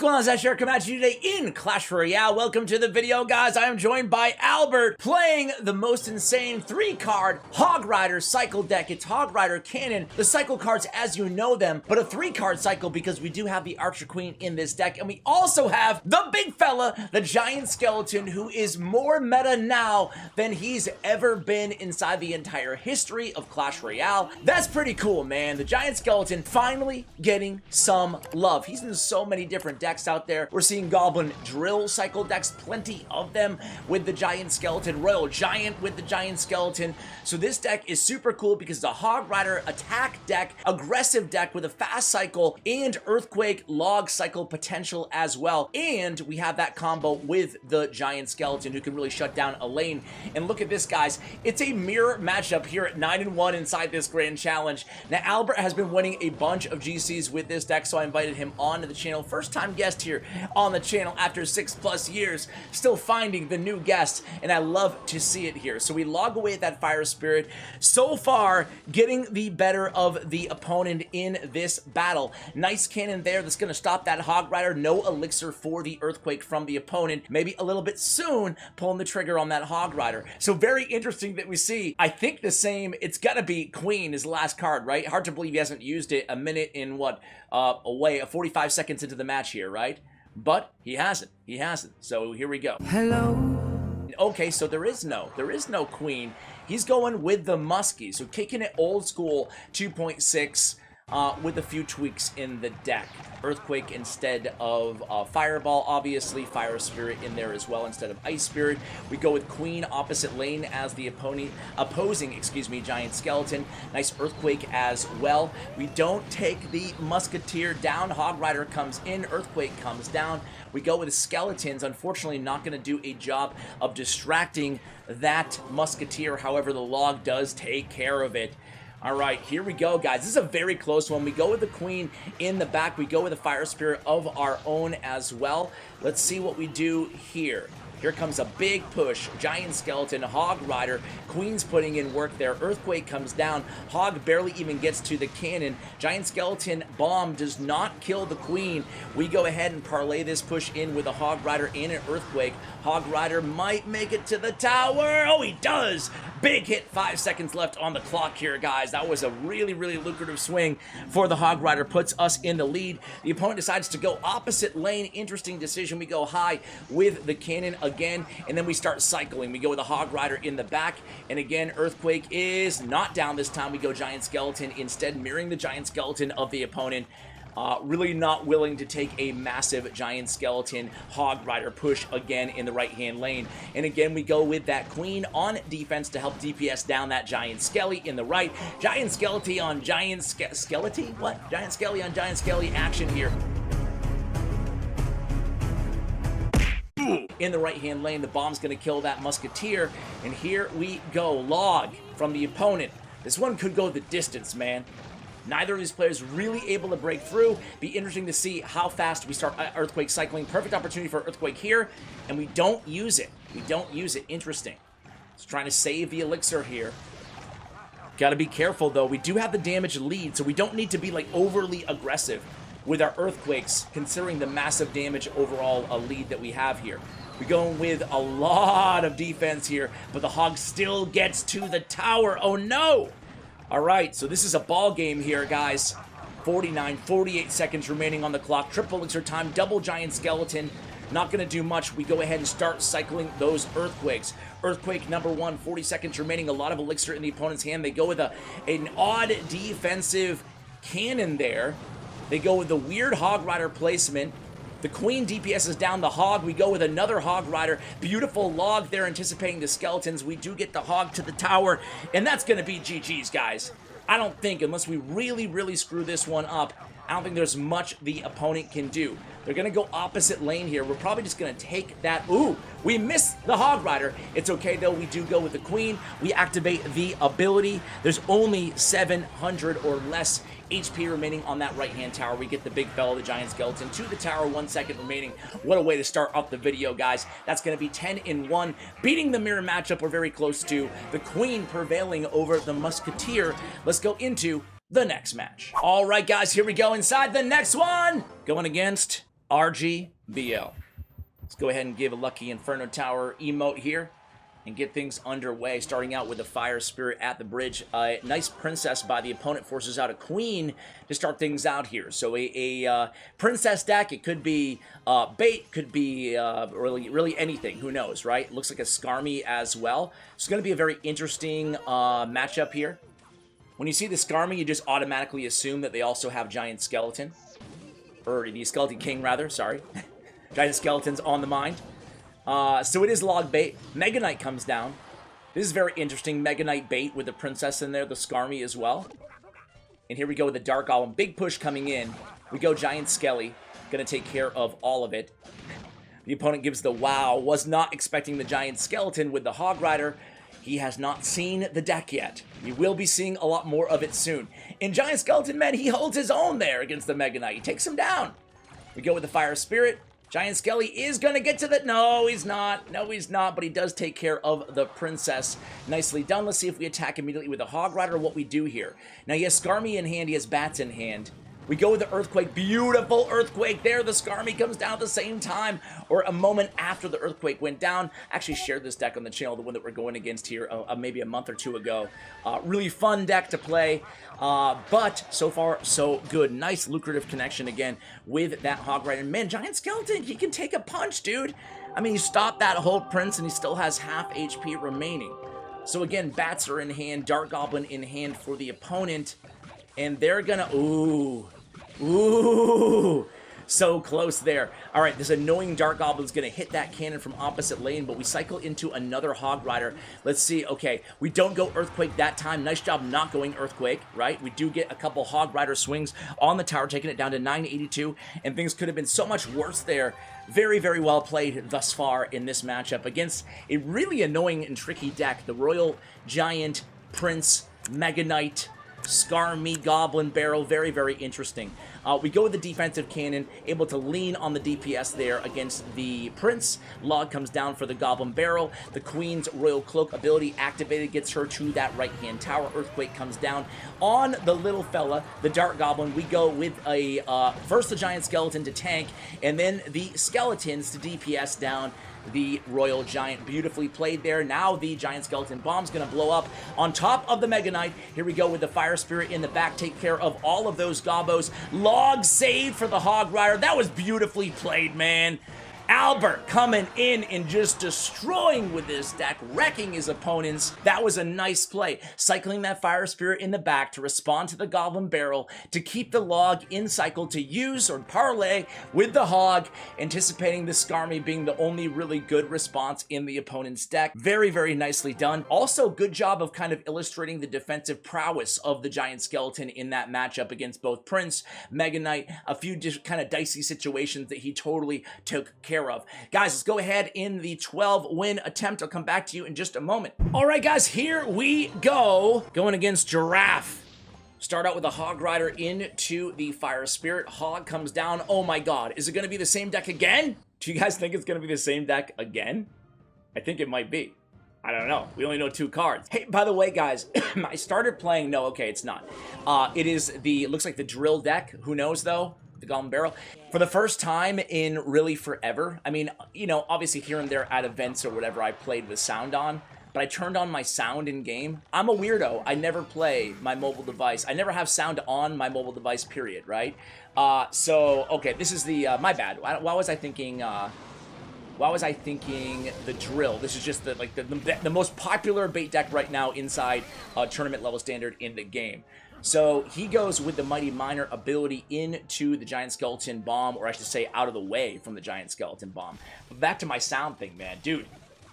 going on, Zach here, coming at you today in Clash Royale. Welcome to the video, guys. I am joined by Albert, playing the most insane 3-card Hog Rider cycle deck. It's Hog Rider Cannon, the cycle cards as you know them, but a 3-card cycle because we do have the Archer Queen in this deck, and we also have the big fella, the Giant Skeleton, who is more meta now than he's ever been inside the entire history of Clash Royale. That's pretty cool, man. The Giant Skeleton finally getting some love. He's in so many different decks out there. We're seeing Goblin Drill cycle decks, plenty of them with the Giant Skeleton, Royal Giant with the Giant Skeleton. So this deck is super cool because it's a Hog Rider attack deck, aggressive deck with a fast cycle and Earthquake log cycle potential as well. And we have that combo with the Giant Skeleton who can really shut down a lane. And look at this, guys. It's a mirror matchup here at 9-1 inside this grand challenge. Now, Albert has been winning a bunch of GCs with this deck, so I invited him onto the channel. First time guest here on the channel after 6+ years, still finding the new guests, and I love to see it here. So we log away at that Fire Spirit. So far, getting the better of the opponent in this battle. Nice cannon there that's going to stop that Hog Rider. No elixir for the Earthquake from the opponent. Maybe a little bit soon, pulling the trigger on that Hog Rider. So very interesting that we see, I think the same, it's got to be Queen is the last card, right? Hard to believe he hasn't used it a minute in what, 45 seconds into the match here, right? But he hasn't. So here we go. Hello. Okay, so there is no Queen. He's going with the Muskie. So kicking it old school 2.6 with a few tweaks in the deck. Earthquake instead of Fireball, obviously. Fire Spirit in there as well instead of Ice Spirit. We go with Queen opposite lane as the opposing Giant Skeleton. Nice Earthquake as well. We don't take the Musketeer down. Hog Rider comes in. Earthquake comes down. We go with Skeletons. Unfortunately, not going to do a job of distracting that Musketeer. However, the log does take care of it. All right, here we go, guys. This is a very close one. We go with the Queen in the back. We go with a Fire Spirit of our own as well. Let's see what we do here. Here comes a big push. Giant Skeleton, Hog Rider. Queen's putting in work there. Earthquake comes down. Hog barely even gets to the cannon. Giant Skeleton bomb does not kill the Queen. We go ahead and parlay this push in with a Hog Rider and an Earthquake. Hog Rider might make it to the tower. Oh, he does. Big hit. 5 seconds left on the clock here, guys. That was a really, really lucrative swing for the Hog Rider. Puts us in the lead. The opponent decides to go opposite lane. Interesting decision. We go high with the cannon again, and then we start cycling. We go with a Hog Rider in the back, and again, Earthquake is not down this time. We go Giant Skeleton instead, mirroring the Giant Skeleton of the opponent. Really not willing to take a massive Giant Skeleton Hog Rider push again in the right-hand lane. And again, we go with that Queen on defense to help DPS down that Giant Skelly in the right. Giant Skelety on Giant Skelety? What? Giant Skelly on Giant Skelly action here. In the right-hand lane, the bomb's going to kill that Musketeer. And here we go. Log from the opponent. This one could go the distance, man. Neither of these players really able to break through. Be interesting to see how fast we start Earthquake cycling. Perfect opportunity for Earthquake here, and we don't use it. Interesting. Just trying to save the elixir here. Got to be careful, though. We do have the damage lead, so we don't need to be, like, overly aggressive with our Earthquakes, considering the massive damage overall lead that we have here. We're going with a lot of defense here, but the Hog still gets to the tower. Oh, no! All right, so this is a ball game here, guys. 48 seconds remaining on the clock. Triple elixir time, double Giant Skeleton. Not going to do much. We go ahead and start cycling those Earthquakes. Earthquake number 1, 40 seconds remaining. A lot of elixir in the opponent's hand. They go with an odd defensive cannon there. They go with the weird Hog Rider placement. The Queen DPS is down the Hog. We go with another Hog Rider. Beautiful log there, anticipating the Skeletons. We do get the Hog to the tower, and that's going to be GG's, guys. I don't think, unless we really, really screw this one up, I don't think there's much the opponent can do. They're going to go opposite lane here. We're probably just going to take that. Ooh, we missed the Hog Rider. It's okay, though. We do go with the Queen. We activate the ability. There's only 700 or less HP remaining on that right-hand tower. We get the big fellow, the Giant Skeleton, to the tower. 1 second remaining. What a way to start up the video, guys. That's going to be 10-1. Beating the mirror matchup we're very close to. The Queen prevailing over the Musketeer. Let's go into the next match. All right, guys, here we go inside the next one. Going against RGBL. Let's go ahead and give a Lucky Inferno Tower emote here and get things underway, starting out with the Fire Spirit at the bridge. Nice Princess by the opponent forces out a Queen to start things out here. So a Princess deck, it could be bait, could be really anything, who knows, right? Looks like a Skarmy as well. It's going to be a very interesting matchup here. When you see the Skarmy, you just automatically assume that they also have Giant Skeleton. Or the Skeleton King, rather, sorry. Giant Skeletons on the mind. So it is log bait. Mega Knight comes down. This is very interesting. Mega Knight bait with the Princess in there, the Skarmy as well. And here we go with the Dark Golem. Big push coming in. We go Giant Skelly. Gonna take care of all of it. The opponent gives the wow. Was not expecting the Giant Skeleton with the Hog Rider. He has not seen the deck yet. We will be seeing a lot more of it soon. And Giant Skeleton, man, he holds his own there against the Mega Knight. He takes him down. We go with the Fire Spirit. Giant Skelly is going to get to the... No, he's not. No, he's not. But he does take care of the Princess. Nicely done. Let's see if we attack immediately with the Hog Rider, what we do here. Now, he has Skarmy in hand. He has Bats in hand. We go with the Earthquake. Beautiful Earthquake there. The Skarmy comes down at the same time, or a moment after the Earthquake went down. Actually shared this deck on the channel, the one that we're going against here maybe a month or two ago. Really fun deck to play, but so far, so good. Nice lucrative connection again with that Hog Rider. Man, Giant Skeleton, he can take a punch, dude. I mean, he stopped that whole Prince, and he still has half HP remaining. So again, Bats are in hand, Dark Goblin in hand for the opponent, and they're gonna... Ooh, so close there. All right, this annoying Dark Goblin's going to hit that cannon from opposite lane, but we cycle into another Hog Rider. Let's see. Okay, we don't go Earthquake that time. Nice job not going Earthquake, right? We do get a couple Hog Rider swings on the tower, taking it down to 982, and things could have been so much worse there. Very, very well played thus far in this matchup against a really annoying and tricky deck. The Royal Giant, Prince, Mega Knight, Skarmy, Goblin Barrel, very, very interesting. We go with the defensive cannon, able to lean on the DPS there against the Prince. Log comes down for the Goblin Barrel. The Queen's Royal Cloak ability activated, gets her to that right-hand tower. Earthquake comes down on the little fella, the Dark Goblin. We go with a first the Giant Skeleton to tank, and then the Skeletons to DPS down the Royal Giant. Beautifully played there. Now the Giant Skeleton bomb's gonna blow up on top of the Mega Knight. Here we go with the Fire Spirit in the back, take care of all of those gobbos. Log save for the Hog Rider. That was beautifully played, man. Albert coming in and just destroying with this deck, wrecking his opponents. That was a nice play. Cycling that Fire Spirit in the back to respond to the Goblin Barrel, to keep the Log in cycle, to use or parlay with the Hog, anticipating the Skarmy being the only really good response in the opponent's deck. Very, very nicely done. Also, good job of kind of illustrating the defensive prowess of the Giant Skeleton in that matchup against both Prince, Mega Knight, a few just kind of dicey situations that he totally took care of. Guys, let's go ahead in the 12-win attempt. I'll come back to you in just a moment. All right, guys, here we go. Going against Giraffe. Start out with a Hog Rider into the Fire Spirit. Hog comes down. Oh my god. Is it going to be the same deck again? Do you guys think it's going to be the same deck again? I think it might be. I don't know. We only know 2 cards. Hey, by the way, guys, I started playing... No, okay, it's not. It is the... Looks like the Drill deck. Who knows, though? The Goblin Barrel. For the first time in really forever, I mean, you know, obviously here and there at events or whatever, I played with sound on, but I turned on my sound in game. I'm a weirdo. I never play my mobile device. I never have sound on my mobile device, period, right? So, okay, this is the, my bad. Why was I thinking the Drill? This is just the, like, the most popular bait deck right now inside tournament level standard in the game. So he goes with the Mighty Miner ability into the Giant Skeleton Bomb, or I should say out of the way from the Giant Skeleton Bomb. But back to my sound thing, man. Dude,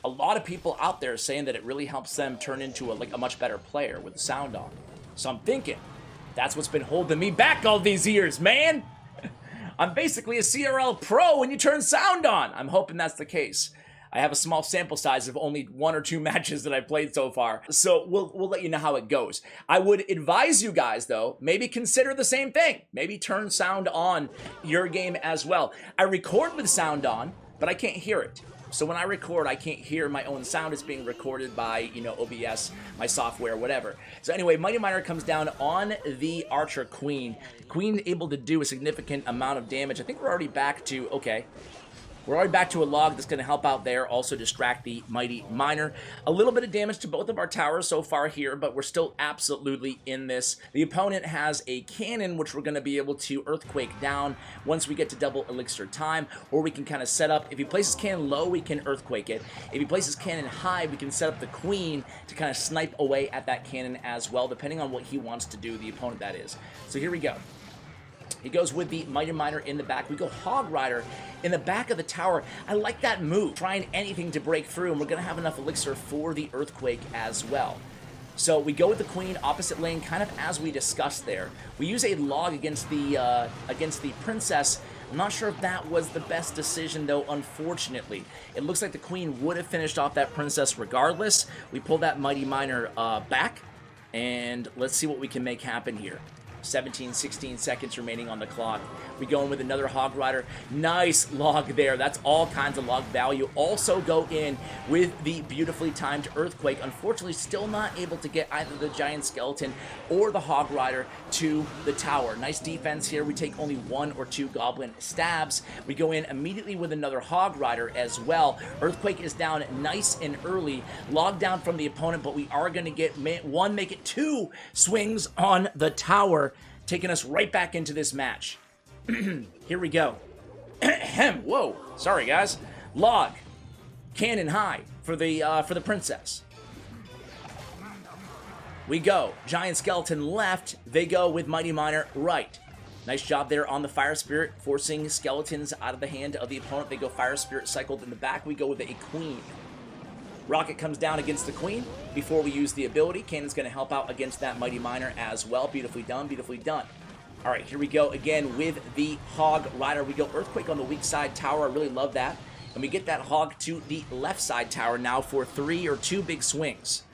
a lot of people out there saying that it really helps them turn into a much better player with the sound on. So I'm thinking, that's what's been holding me back all these years, man. I'm basically a CRL pro when you turn sound on. I'm hoping that's the case. I have a small sample size of only 1 or 2 matches that I've played so far, so we'll let you know how it goes. I would advise you guys, though, maybe consider the same thing. Maybe turn sound on your game as well. I record with sound on, but I can't hear it. So when I record, I can't hear my own sound. It's being recorded by, you know, OBS, my software, whatever. So anyway, Mighty Miner comes down on the Archer Queen. Queen able to do a significant amount of damage. I think we're already back to, okay. We're already back to a log that's going to help out there, also distract the Mighty Miner. A little bit of damage to both of our towers so far here, but we're still absolutely in this. The opponent has a cannon, which we're going to be able to Earthquake down once we get to double elixir time, or we can kind of set up, if he places cannon low, we can Earthquake it. If he places cannon high, we can set up the Queen to kind of snipe away at that cannon as well, depending on what he wants to do, the opponent that is. So here we go. He goes with the Mighty Miner in the back. We go Hog Rider in the back of the tower. I like that move, trying anything to break through, and we're going to have enough elixir for the Earthquake as well. So we go with the Queen, opposite lane, kind of as we discussed there. We use a log against the Princess. I'm not sure if that was the best decision, though, unfortunately. It looks like the Queen would have finished off that Princess regardless. We pull that Mighty Miner back, and let's see what we can make happen here. 17, 16 seconds remaining on the clock. We go in with another Hog Rider. Nice log there. That's all kinds of log value. Also go in with the beautifully timed Earthquake. Unfortunately, still not able to get either the Giant Skeleton or the Hog Rider to the tower. Nice defense here. We take only 1 or 2 Goblin stabs. We go in immediately with another Hog Rider as well. Earthquake is down nice and early. Log down from the opponent, but we are going to get one, make it 2 swings on the tower, taking us right back into this match. Here we go. Whoa, sorry guys. Log, cannon high for the Princess. We go Giant Skeleton left. They go with Mighty Miner right. Nice job there on the Fire Spirit, forcing skeletons out of the hand of the opponent. They go Fire Spirit cycled in the back. We go with a Queen. Rocket comes down against the Queen before we use the ability. Cannon's going to help out against that Mighty Miner as well. Beautifully done, beautifully done. All right, here we go again with the Hog Rider. We go Earthquake on the weak side tower. I really love that. And we get that Hog to the left side tower now for 3 or 2 big swings.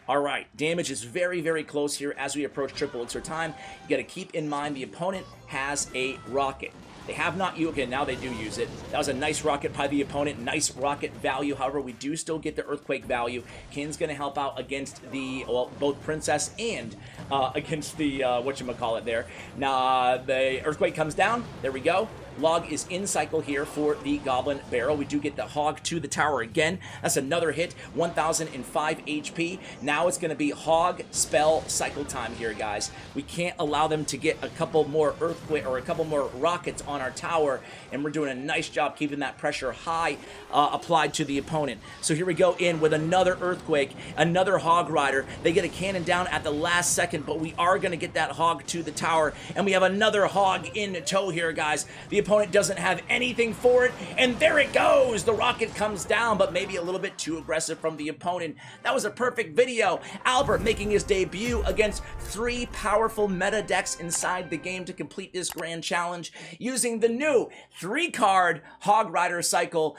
All right, damage is very, very close here as we approach triple elixir time. You got to keep in mind the opponent has a rocket. They have not used, okay, now they do use it. That was a nice rocket by the opponent, nice rocket value. However, we do still get the Earthquake value. Kin's going to help out against the, well, both Princess and against the, whatchamacallit there. Now, the Earthquake comes down. There we go. Log is in cycle here for the Goblin Barrel. We do get the Hog to the tower again. That's another hit, 1005 HP. Now it's going to be Hog spell cycle time here, guys. We can't allow them to get a couple more Earthquake or a couple more rockets on our tower, and we're doing a nice job keeping that pressure high applied to the opponent. So here we go in with another Earthquake, another Hog Rider. They get a cannon down at the last second, but we are going to get that Hog to the tower, and we have another Hog in tow here, guys. The opponent doesn't have anything for it, and there it goes. The rocket comes down, but maybe a little bit too aggressive from the opponent. That was a perfect video. Albert making his debut against 3 powerful meta decks inside the game to complete this grand challenge using the new 3-card Hog Rider cycle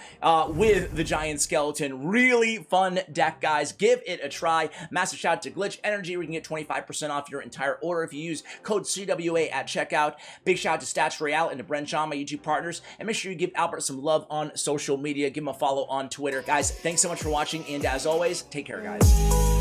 with the Giant Skeleton. Really fun deck, guys. Give it a try. Massive shout out to Glitch Energy, where you can get 25% off your entire order if you use code CWA at checkout. Big shout out to Clash Royale and to Bren Chong, my YouTube partners, and make sure you give Albert some love on social media. Give him a follow on Twitter. Guys, thanks so much for watching, and as always, take care, guys.